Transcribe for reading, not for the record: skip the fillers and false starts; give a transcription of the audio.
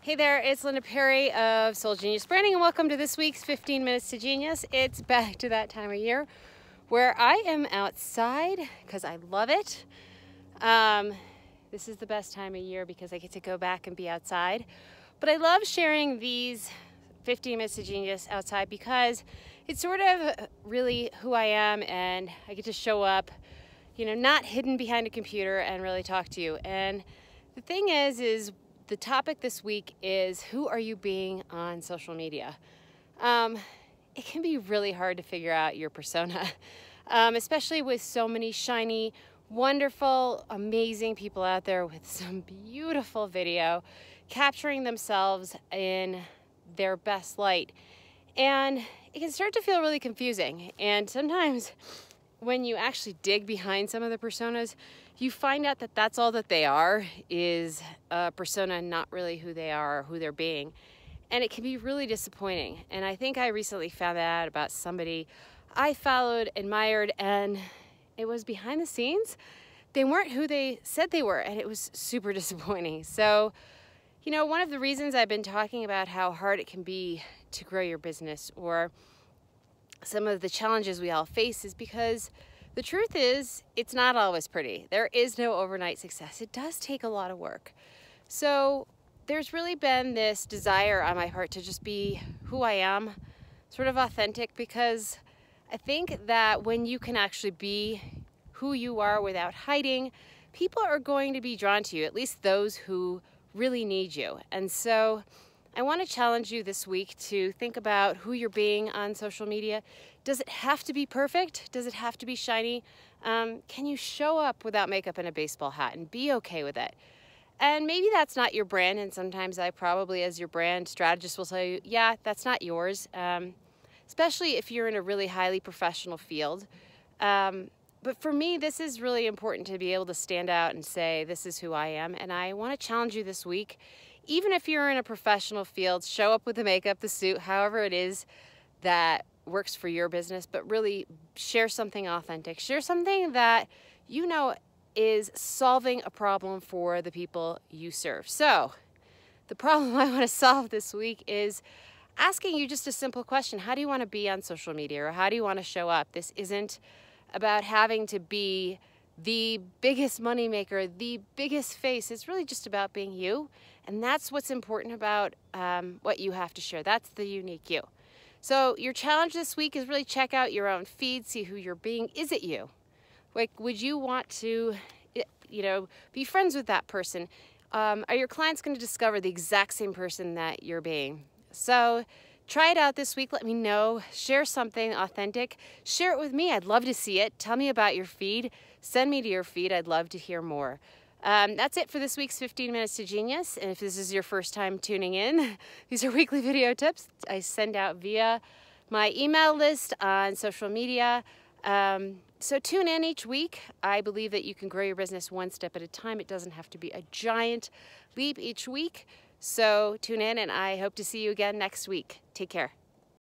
Hey there, it's Linda Perry of Soul Genius Branding, and welcome to this week's 15 Minutes to Genius. It's back to that time of year where I am outside because I love it. This is the best time of year because I get to go back and be outside. But I love sharing these 15 Minutes to Genius outside because it's sort of really who I am, and I get to show up, not hidden behind a computer and really talk to you. And the thing is the topic this week is, who are you being on social media? It can be really hard to figure out your persona, especially with so many shiny, wonderful, amazing people out there with some beautiful video capturing themselves in their best light. And it can start to feel really confusing. And sometimes when you actually dig behind some of the personas, you find out that that's all that they are, is a persona, not really who they are or who they're being. And it can be really disappointing. And I think I recently found that out about somebody I followed, admired, and it was behind the scenes. They weren't who they said they were, and it was super disappointing. So, one of the reasons I've been talking about how hard it can be to grow your business, or some of the challenges we all face, is because the truth is, it's not always pretty. There is no overnight success. It does take a lot of work. So there's really been this desire on my part to just be who I am, sort of authentic, because I think that when you can actually be who you are without hiding, people are going to be drawn to you, at least those who really need you. And so I want to challenge you this week to think about who you're being on social media. Does it have to be perfect? Does it have to be shiny? Can you show up without makeup and a baseball hat and be okay with it? And maybe that's not your brand, and sometimes I probably, as your brand strategist, will tell you, yeah, that's not yours, especially if you're in a really highly professional field. But for me, this is really important to be able to stand out and say, this is who I am. And I want to challenge you this week, even if you're in a professional field, show up with the makeup, the suit, however it is that works for your business, but really share something authentic. Share something that is solving a problem for the people you serve. So the problem I want to solve this week is asking you just a simple question. How do you want to be on social media, or how do you want to show up? This isn't about having to be the biggest moneymaker, the biggest face. It's really just about being you. And that's what's important about what you have to share. That's the unique you. So your challenge this week is really check out your own feed, see who you're being. Is it you? Like, would you want to, be friends with that person? Are your clients going to discover the exact same person that you're being? So try it out this week. Let me know. Share something authentic. Share it with me. I'd love to see it. Tell me about your feed. Send me to your feed. I'd love to hear more. That's it for this week's 15 Minutes to Genius. And if this is your first time tuning in, these are weekly video tips I send out via my email list on social media. So tune in each week. I believe that you can grow your business one step at a time. It doesn't have to be a giant leap each week. So tune in, and I hope to see you again next week. Take care.